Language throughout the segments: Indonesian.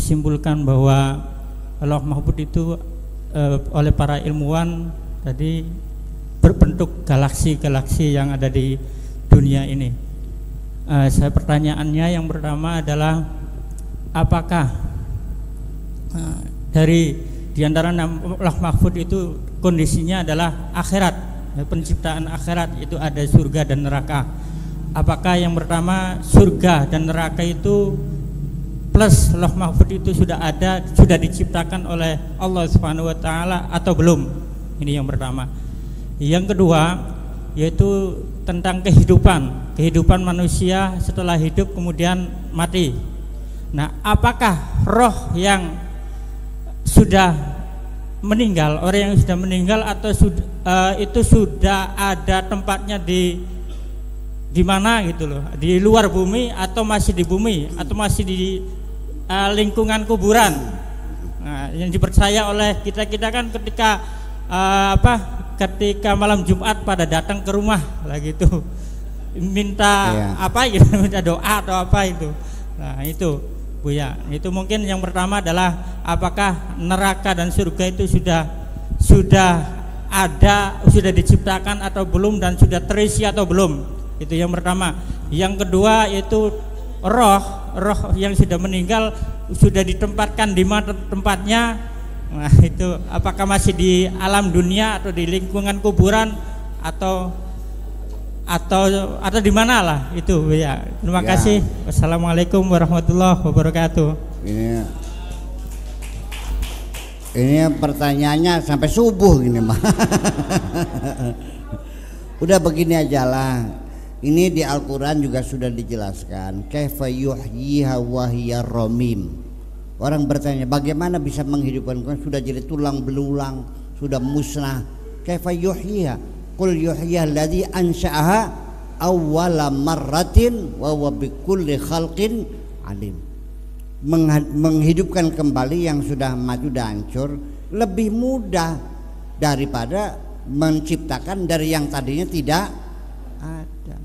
disimpulkan bahwa Lauh Mahfuz itu oleh para ilmuwan tadi berbentuk galaksi-galaksi yang ada di dunia ini. Saya pertanyaannya yang pertama adalah apakah di antara Lauh Mahfuz itu kondisinya adalah akhirat, penciptaan akhirat itu ada surga dan neraka. Apakah yang pertama surga dan neraka itu plus Lauh Mahfuz itu sudah ada, sudah diciptakan oleh Allah Subhanahu wa taala atau belum? Ini yang pertama. Yang kedua yaitu tentang kehidupan manusia setelah hidup kemudian mati. Nah, apakah roh yang sudah meninggal, orang yang sudah meninggal atau itu sudah ada tempatnya di mana gitu loh, di luar bumi atau masih di bumi atau masih di lingkungan kuburan? Nah, yang dipercaya oleh kita kan ketika ketika malam Jumat pada datang ke rumah lah gitu, minta apa gitu, minta doa atau apa itu. Nah itu Buya, itu mungkin yang pertama adalah apakah neraka dan surga itu sudah ada, sudah diciptakan atau belum, dan sudah terisi atau belum. Itu yang pertama. Yang kedua yaitu roh yang sudah meninggal sudah ditempatkan di mana tempatnya. Nah itu apakah masih di alam dunia atau di lingkungan kuburan atau di mana lah itu ya. Terima kasih. Wassalamualaikum warahmatullahi wabarakatuh. Ini pertanyaannya sampai subuh gini mah. Udah begini aja lah. Ini di Al-Quran juga sudah dijelaskan. Kaifa yuhyiha wa hiya ramim. Orang bertanya bagaimana bisa menghidupkan, sudah jadi tulang belulang, sudah musnah. Kaifa yuhyiha? Qul yuhyiha alladzi ansha'aha awwala marratin wa huwa bikulli khalqin alim. Menghidupkan kembali yang sudah mati dan hancur lebih mudah daripada menciptakan dari yang tadinya tidak ada.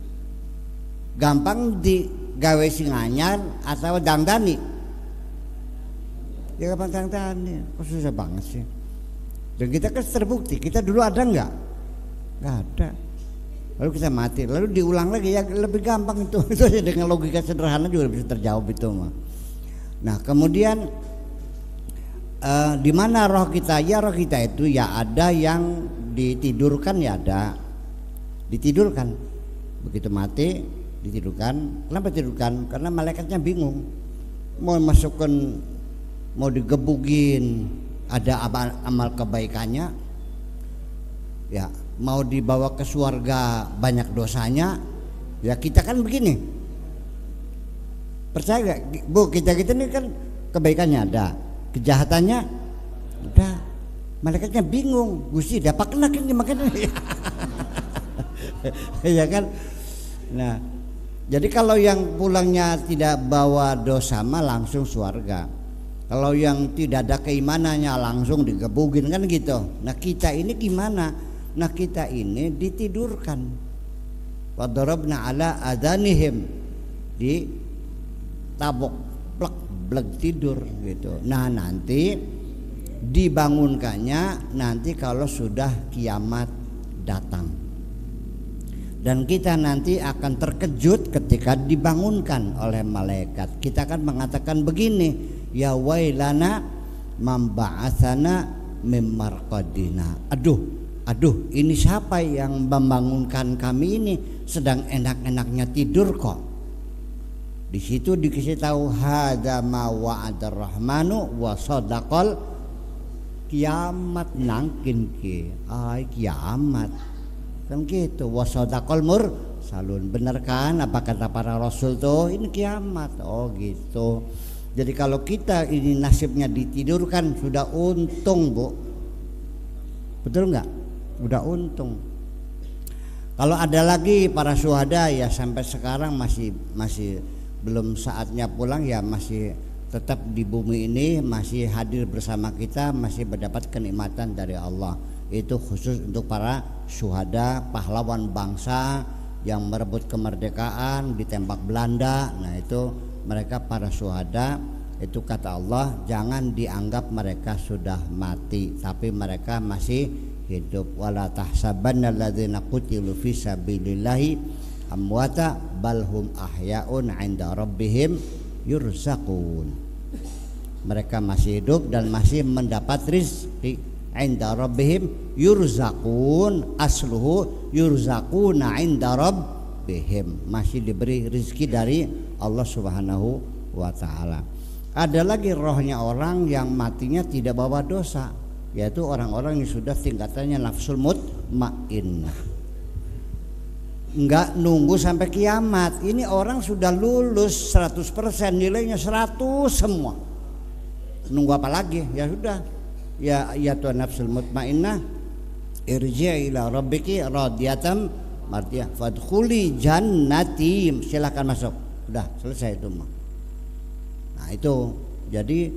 Gampang digawe sing anyar atau dangdani. Ya gampang dangdani, kok susah banget sih. Dan kita kan terbukti, kita dulu ada enggak? Enggak ada. Lalu kita mati, lalu diulang lagi, ya lebih gampang itu. Itu aja dengan logika sederhana juga bisa terjawab itu mah. Nah kemudian di mana roh kita? Ya roh kita itu ya ada yang ditidurkan, ya ada ditidurkan. Begitu mati ditidurkan. Kenapa ditidurkan? Karena malaikatnya bingung mau masukkan, mau digebugin, ada amal kebaikannya, ya mau dibawa ke surga banyak dosanya. Ya kita kan begini, percaya gak Bu, kita ini kan kebaikannya ada, kejahatannya udah, malaikatnya bingung, Gusti dapat kena ini makanya. Ya kan. Nah jadi kalau yang pulangnya tidak bawa dosa mah langsung surga, kalau yang tidak ada keimanannya langsung digebugin kan gitu. Nah kita ini gimana? Nah kita ini ditidurkan. Wadarabna ala adanihim, di tabok plek bleg tidur gitu. Nah nanti dibangunkannya nanti kalau sudah kiamat datang. Dan kita nanti akan terkejut ketika dibangunkan oleh malaikat. Kita akan mengatakan begini, ya wailana mamba'atsana mim marqadina. Aduh, ini siapa yang membangunkan kami ini? Sedang enak-enaknya tidur kok. Di situ dikasih tahu hadza ma wa'adar rahmanu wa sadaqal kiamat nangkin ki. Kiamat. Kan gitu, wa sadaqal mursalun. Benar kan apa kata para rasul tuh? Ini kiamat. Oh gitu. Jadi kalau kita ini nasibnya ditidurkan sudah untung, Bu. Betul enggak? Udah untung. Kalau ada lagi para syuhada ya sampai sekarang masih belum saatnya pulang, ya masih tetap di bumi ini, masih hadir bersama kita, masih mendapat kenikmatan dari Allah. Itu khusus untuk para syuhada, pahlawan bangsa yang merebut kemerdekaan ditembak Belanda. Nah itu mereka para syuhada Itu kata Allah, jangan dianggap mereka sudah mati, tapi mereka masih hidup. Wala tahsabanna alladzina qutilu fi sabilillahi amwata bal hum ahyaun 'inda rabbihim yurzaqun. Mereka masih hidup dan masih mendapat rizki. 'Inda rabbihim yurzaqun, asluhu yurzaquna 'inda rabbihim, masih diberi rizki dari Allah Subhanahu wa taala. Ada lagi rohnya orang yang matinya tidak bawa dosa, yaitu orang-orang yang sudah tingkatannya nafsul mutmainnah, enggak nunggu sampai kiamat. Ini orang sudah lulus 100%, nilainya 100 semua, nunggu apa lagi? Ya sudah, ya tuan nafsul mutmainnah, irji' ila rabbiki radiyatan mardiyah fadkhuli jannati, silakan masuk. Udah selesai itu mah. Nah itu, jadi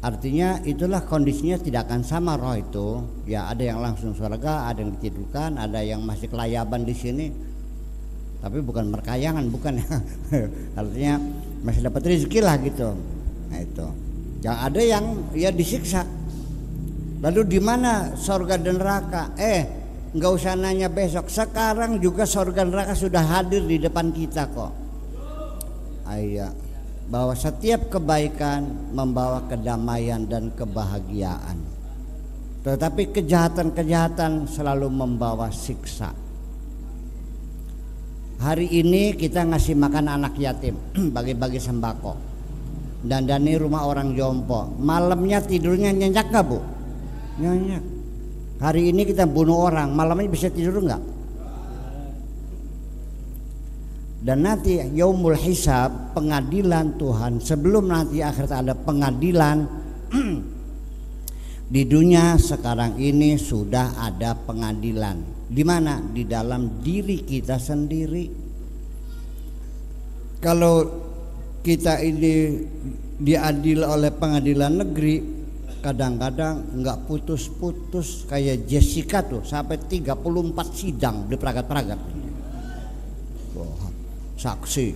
artinya itulah kondisinya tidak akan sama roh itu. Ya ada yang langsung surga, ada yang ditidurkan, ada yang masih kelayaban di sini. Tapi bukan merkayangan, bukan ya. Artinya masih dapat rezeki lah gitu. Nah itu. Yang ada yang ya disiksa. Lalu di mana surga dan neraka? Nggak usah nanya besok. Sekarang juga surga dan neraka sudah hadir di depan kita kok. Ayat bahwa setiap kebaikan membawa kedamaian dan kebahagiaan, tetapi kejahatan-kejahatan selalu membawa siksa. Hari ini kita ngasih makan anak yatim, bagi-bagi sembako, dandani rumah orang jompo, malamnya tidurnya nyenyak gak bu? Nyenyak. Hari ini kita bunuh orang, malamnya bisa tidur nggak? Dan nanti yaumul hisab, pengadilan Tuhan, sebelum nanti akhirat ada pengadilan. Di dunia sekarang ini sudah ada pengadilan. Di mana? Di dalam diri kita sendiri. Kalau kita ini diadil oleh pengadilan negeri, kadang-kadang nggak putus-putus, kayak Jessica tuh sampai 34 sidang di peragat-peragat. Saksi,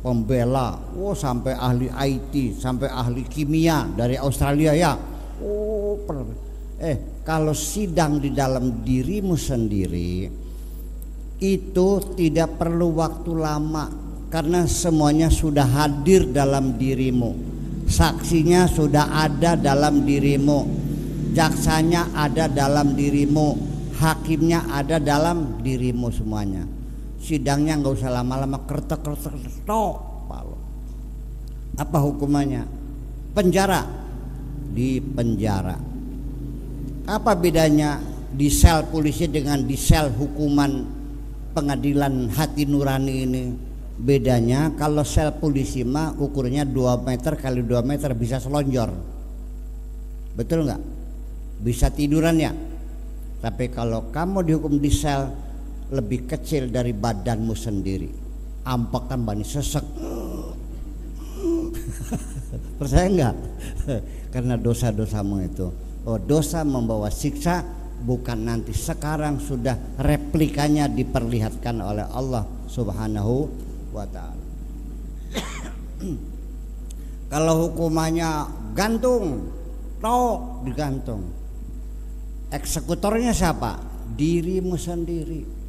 pembela, sampai ahli IT, sampai ahli kimia dari Australia ya. Kalau sidang di dalam dirimu sendiri itu tidak perlu waktu lama, karena semuanya sudah hadir dalam dirimu. Saksinya sudah ada dalam dirimu, jaksanya ada dalam dirimu, hakimnya ada dalam dirimu semuanya. Sidangnya nggak usah lama-lama, kertek-kertek tok. Apa hukumannya? Penjara. Di penjara. Apa bedanya di sel polisi dengan di sel hukuman pengadilan hati nurani ini? Bedanya kalau sel polisi mah ukurnya 2 meter kali 2 meter, bisa selonjor. Betul nggak? Bisa tiduran ya. Tapi kalau kamu dihukum di sel lebih kecil dari badanmu sendiri, ampekan bani sesek. Percaya enggak? Karena dosa-dosamu itu. Dosa membawa siksa, bukan nanti, sekarang sudah replikanya diperlihatkan oleh Allah Subhanahu wa ta'ala. Kalau hukumannya gantung, tok digantung. Eksekutornya siapa? Dirimu sendiri.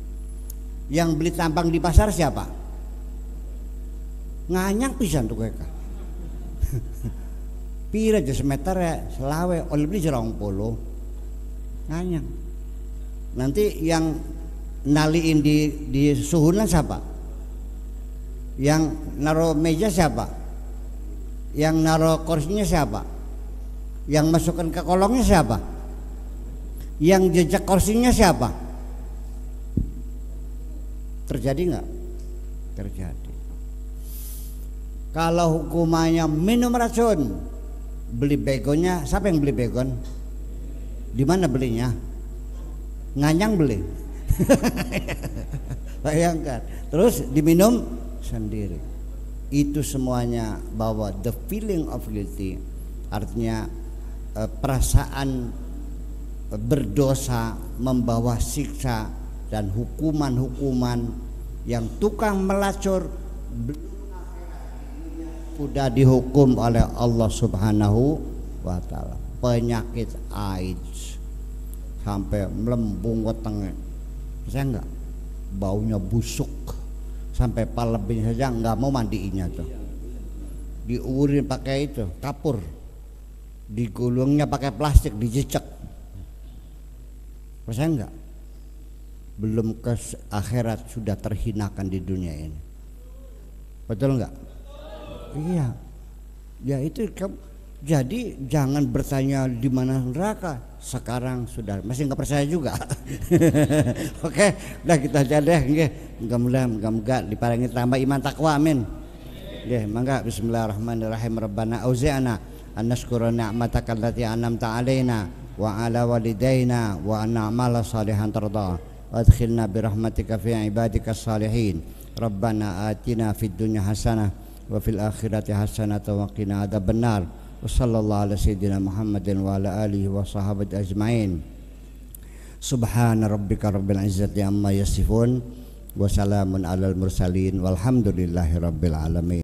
Yang beli tampang di pasar siapa? Nganyang pisan tuh keka. Pira aja semeter ya, selawe, oleh beli 20. Nganyang. Nanti yang naliin di suhunan siapa? Yang naruh meja siapa? Yang naruh kursinya siapa? Yang masukkan ke kolongnya siapa? Yang jejak kursinya siapa? Terjadi nggak? Terjadi. Kalau hukumannya minum racun, beli begonnya, siapa yang beli begon? Di mana belinya? Nganyang beli. Bayangkan. Terus diminum sendiri. Itu semuanya bawa the feeling of guilty, artinya perasaan berdosa membawa siksa dan hukuman-hukuman yang tukang melacur sudah dihukum oleh Allah Subhanahu wa taala. Penyakit AIDS sampai melembung wetenge. Saya enggak, baunya busuk sampai palebin saja enggak mau mandiinnya tuh. Diurin pakai itu kapur, digulungnya pakai plastik, dijecek. Saya enggak, belum ke akhirat sudah terhinakan di dunia ini. Betul enggak? Iya. Ya itu jadi jangan bertanya di mana neraka. Sekarang sudah, masih nggak percaya juga. Oke, udah kita aja deh. Mudah-mudahan diparingi tambah iman takwa, amin. Nggih, mangga bismillahirrahmanirrahim. Rabbana auzi'na an nashkura ni'mataka allati an'amta 'alaina wa 'ala walidayna wa an na'mala salihan tarda wa adkhilna bi rahmatika fi ibadikas salihin. Rabbana atina fid dunya hasanah wa fil akhirati hasanah wa qina adzabannar. Wa sallallahu ala sayyidina Muhammadin wa ala alihi wa sahabati ajmain. Subhana rabbika rabbil izzati amma yasifun wa salamun alal mursalin walhamdulillahi rabbil alamin.